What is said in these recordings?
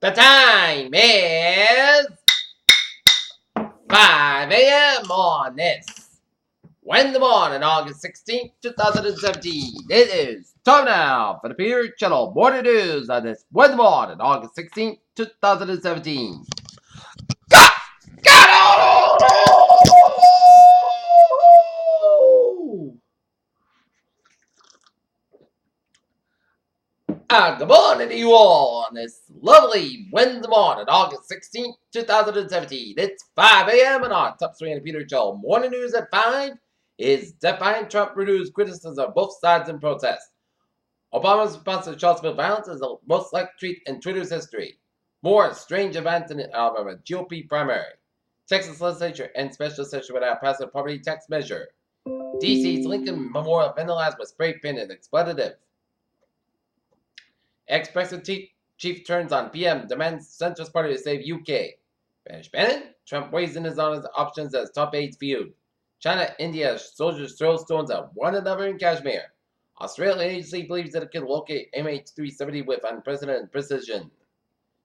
The time is 5 a.m. on this Wednesday morning, August 16th, 2017. It is time now for the Peter Channel Morning News on this Wednesday morning, August 16th, 2017. Good morning to you all on this lovely Wednesday morning, August 16th, 2017. It's 5 a.m. and our top story in the Peter Joel Morning News at 5 is defying Trump renews criticism of both sides in protest. Obama's response to Charlottesville violence is the most liked tweet in Twitter's history. More strange events in Alabama GOP primary. Texas legislature and special session without passing a property tax measure. DC's Lincoln Memorial vandalized with spray paint and expletive. Ex-President Chief turns on PM, demands centrist party to save UK. Spanish Bannon, Trump weighs in his options as top aides feud. China, India, soldiers throw stones at one another in Kashmir. Australian agency believes that it can locate MH370 with unprecedented precision.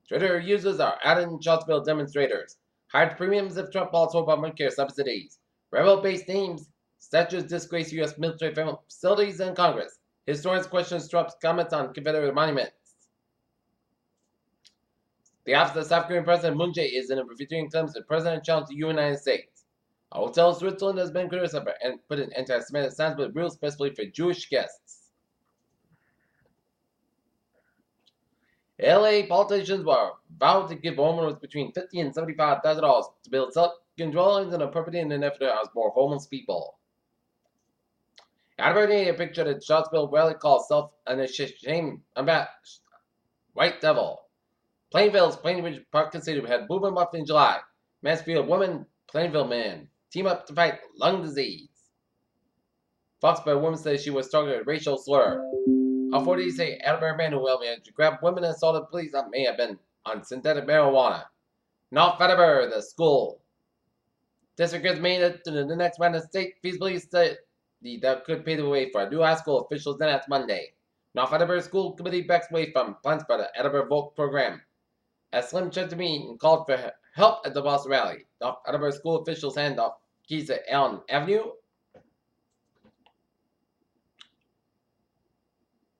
Twitter users are adding Charlottesville demonstrators. Higher premiums if Trump falls Obamacare subsidies. Rebel-based names, statues disgrace U.S. military facilities and Congress. Historians question Trump's comments on Confederate monuments. The office of South Korean President Moon Jae is in a refuting terms of President challenge to the United States. A hotel in Switzerland has been criticized and put in anti-Semitic signs with rules specifically for Jewish guests. LA politicians were vowed to give homeowners between $50,000 and $75,000 to build second dwellings and a property in an effort to house more homeless people. Advertising a picture that Charlottesville rally calls self an shame about White Devil. Plainville's Plainridge Park Casino had movement up in July. Mansfield woman, Plainville man team up to fight lung disease. Foxborough woman says she was targeted a racial slur. Authorities say Attleboro man who managed to grab women and assaulted police may have been on synthetic marijuana. North Attleboro, the school. District has made it to the next round of state feasibility study that could pave the way for new high school officials next Monday. North Attleboro School Committee backs away from plans for the Attleboro Vote program. As Slim checked to me and called for help at the Boston rally, North Attleboro school officials hand off keys to Allen Avenue.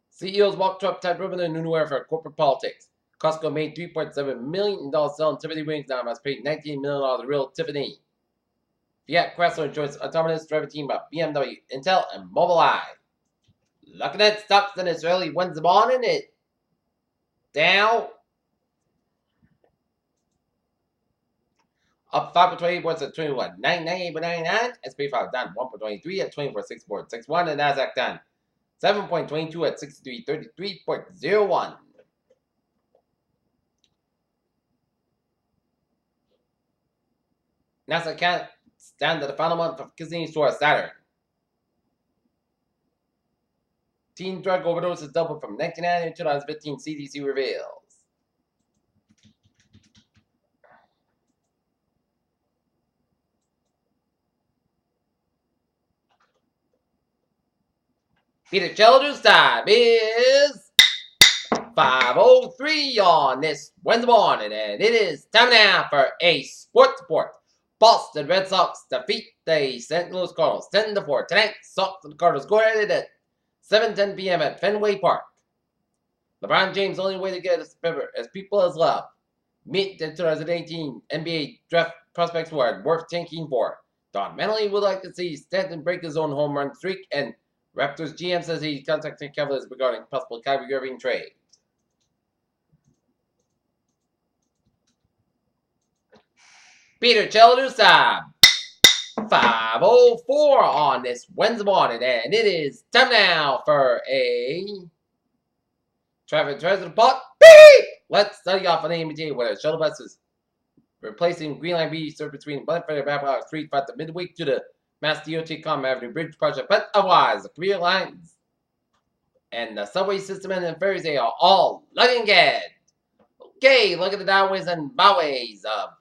CEOs walk Trump type ribbon in new era for corporate politics. Costco made $3.7 million selling Tiffany wings, now must pay $19 million to real Tiffany. Fiat Chrysler joins autonomous driver team by BMW, Intel, and Mobileye. Looking at stocks in this early Wednesday morning, it down up 5.28 points at 21,998.99. SP 5 down 1.23 at 24,646.61, and Nasdaq down 7.22 at 6333.01. NASA can't stand to the final month of Disney Store Saturn. Teen drug overdoses doubled from 1990 to 2015, CDC reveals. Peter Children's time is 5:03 on this Wednesday morning, and it is time now for a sports report. Boston Red Sox defeat the St. Louis Cardinals 10-4 tonight. Sox and Cardinals go at it at 7:10 p.m. at Fenway Park. LeBron James' only way to get as people as love. Meet the 2018 NBA draft prospects who are worth tanking for. Don Manley would like to see Stanton break his own home run streak, and Raptors GM says he contacted Cavaliers regarding possible Kyrie Irving trade. Peter Childers time. 5:04 on this Wednesday morning, and it is time now for a traffic treasure pot. Beep! Let's study off an AMT where the shuttle buses replacing Green Line B serve between Blanford and Babcock Street from the midweek to the Mass DOT Com Avenue Bridge project, but otherwise the career lines and the subway system and the ferries, they are all looking good. Okay, look at the downways and byways of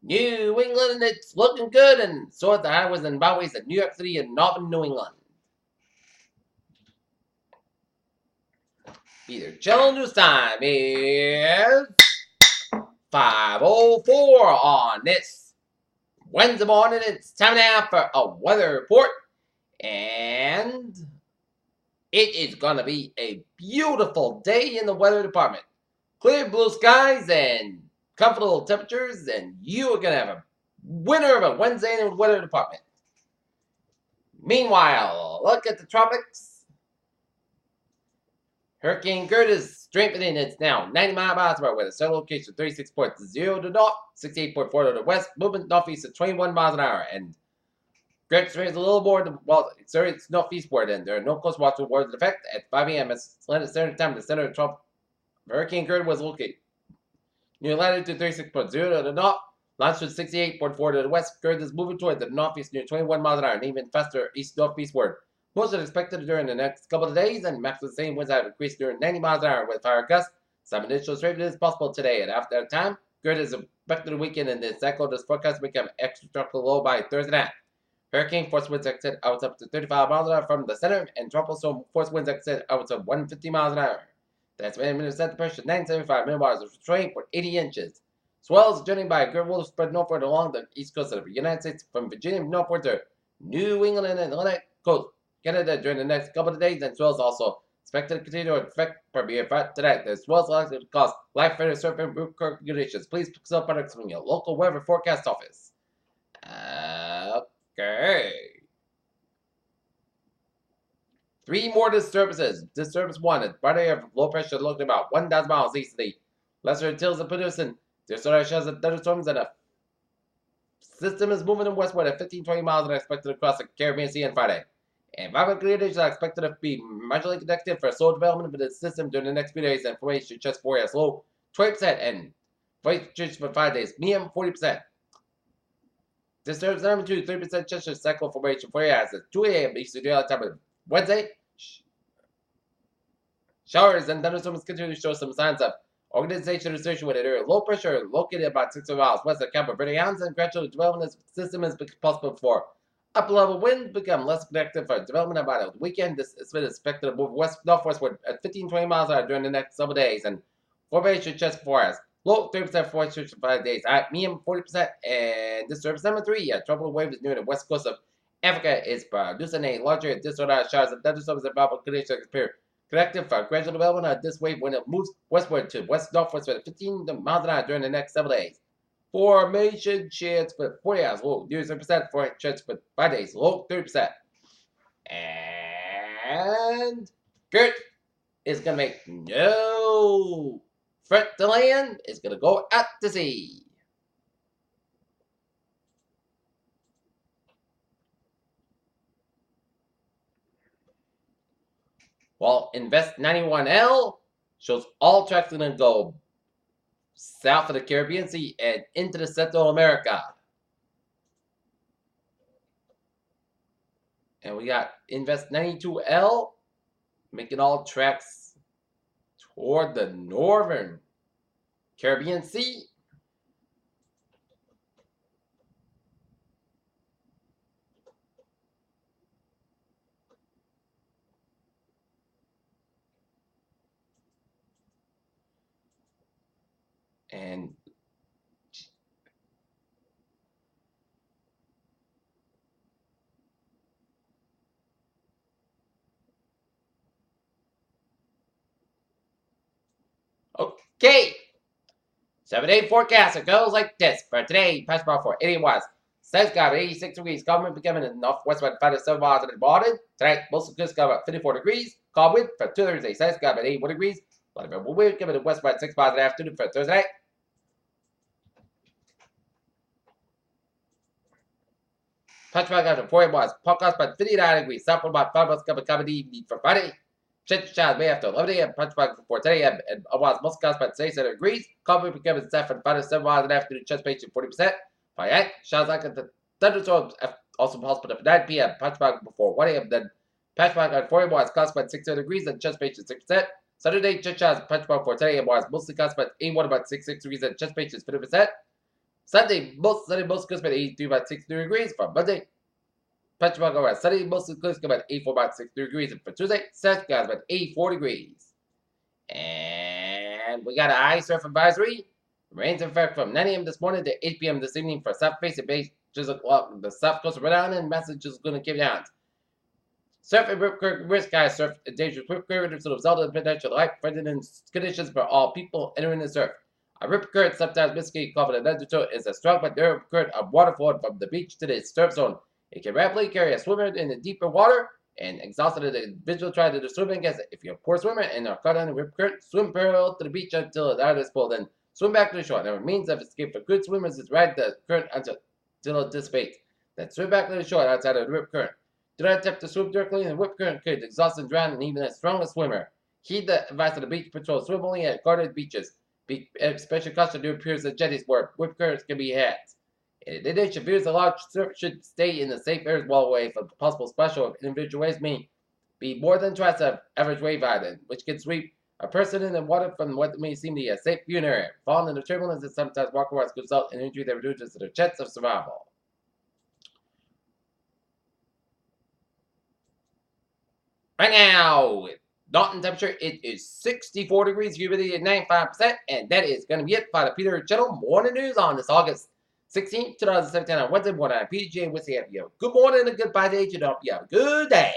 New England, it's looking good, and so are the highways and byways of New York City and northern New England. Peter Children's time is 5:04 on this Wednesday morning. It's time now for a weather report, and it is going to be a beautiful day in the weather department. Clear blue skies and comfortable temperatures, and you are going to have a winner of a Wednesday in the weather department. Meanwhile, look at the tropics. Hurricane Curtis strengthening. It's now 90 miles per hour with a southern location 36.0 to north, 68.4 to the west, movement northeast at 21 miles an hour. And Curtis is a little more, well, it's northeastward, and there are no coast watch warnings in effect at 5 a.m. Atlantic Standard Time. The center of Trump Hurricane Curtis was located near latitude 36.0 to the north, longitude 68.4 to the west. Curtis is moving toward the northeast near 21 miles an hour, and even faster east-northeastward. Most are expected during the next couple of days, and maximum sustained winds have increased during 90 miles an hour with fire gusts. Some initial strength is possible today, and after that time, Curtis is expected to weaken, and the cycle is forecast to become extra tropical low by Thursday night. Hurricane force winds exit out up to 35 miles an hour from the center, and tropical storm force winds exit out to 150 miles an hour. That's minimum center pressure 975 millibars of rain for 80 inches. Swells journeying by a great will spread northward along the east coast of the United States from Virginia northward to New England and Atlantic coast. Canada during the next couple of days, and swells also expected to continue to affect Premier tonight. The swells likely to cause life threatening surf and root conditions. Please pick up products from your local weather forecast office. Okay. 3 more disturbances. Disturbance 1 is Friday of low pressure located about 1,000 miles east of the Lesser Antilles and producing disorder shows that thunderstorms and a system is moving westward at 15-20 miles and expected across the Caribbean Sea on Friday. Environmental conditions are expected to be marginally conductive for slow development of the system during the next few days, and formation just 4 as low 20% and formation for 5 days, medium 40%. Disturbance number 2, 30% chance of cycle formation 4 hours at 2 a.m. Eastern Daylight Time on Wednesday. Showers and thunderstorms continue to show some signs of organization associated with an area low pressure located about 6 miles west of Cabo Verde Islands, and gradual development of the system is possible before upper-level winds become less conducive for development about a weekend. This is expected to move northwestward at 15-20 miles an hour during the next several days, and formation just 4 hours. Low 30% formation for 5 days. Medium 40%. And disturbance number 3, a tropical wave is near the west coast of Africa is producing a larger disordered showers and thunderstorms and variable conditions appear connected for gradual development of this wave when it moves westward to west-northwest at 15 miles an hour during the next several days. Formation chance for 40 hours, low 0% for chance for 5 days, low 30%. And Kurt is going to make no threat to land, is going to go out to sea. While Invest 91L shows all tracks are going to go south of the Caribbean Sea and into the Central America. And we got Invest 92L making all tracks toward the northern Caribbean Sea. And okay, 7-day forecast. It goes like this for today. Patch bar for 80 watts. Sun's got 86 degrees. Calm becoming in northwest about 5 to 7 miles in the morning. Tonight, most of the got about 54 degrees. Calm wind for Thursday. Sun's got about 81 degrees. A lot of wind coming in west about 6 miles in the afternoon for Thursday night. Patch bar after 40 watts. Podcast about 59 degrees. Southward about 5 miles coming evening for Friday. Chance showers may after 11 a.m. Punch back before 10 a.m. and otherwise most guys about 67 degrees. Coffee becoming set from 5 to 7 miles in the afternoon. Chance patient 40%. By 8, showers like the thunderstorms also possible at 9 p.m. Punch back before 1 a.m. Then patch back at 40 miles cost about 60 degrees and chance patient 6%. Saturday chance showers punch back before 10 a.m. was mostly cost about 81 about 66 degrees and chance patient 50%. Sunday most cost about 83 about 63 degrees. For Monday, Punch back over Sunday, mostly clear about 84 about 63 degrees. And for Tuesday, Saturday, guys, about 84 degrees. And we got an ice surf advisory Rains in effect from 9 a.m. this morning to 8 p.m. this evening for south-facing bay drizzle along the south coast of Rhode Island and Massachusetts going to keep down. Surf and rip current risk guys surf dangerous rip current to the result of the potential life threatening conditions for all people entering the surf. A rip current, sometimes misty called an undertow, is a strong but durable current of water flowing from the beach to the surf zone. It can rapidly carry a swimmer in the deeper water and exhausted the individual try to do swimming against it. If you're a poor swimmer and are caught on the rip current, swim parallel to the beach until the is pulled in. Swim back to the shore. Now, the means of escape for good swimmers is ride the current until it dissipates. Then swim back to the shore outside of the rip current. Do not attempt to swim directly in the rip current could exhaust and drown even the strongest swimmer. Heed the advice of the beach patrol. Swim only at guarded beaches. Be especially caution to appears at jetties where rip currents can be had. In addition, viewers of large surf should stay in the safe areas well away from possible splash of individual waves may be more than twice the average wave height, which can sweep a person in the water from what may seem to be a safe viewing area. Falling into turbulence and sometimes walk around could result in injury that reduces their chance of survival. Right now, Dalton temperature, it is 64 degrees, humidity at 95%, and that is going to be it for the Peter Channel Morning News on this August 16th, 2017 on Wednesday morning. I'm PJ with you. Good morning and goodbye day. You hope you have a good day.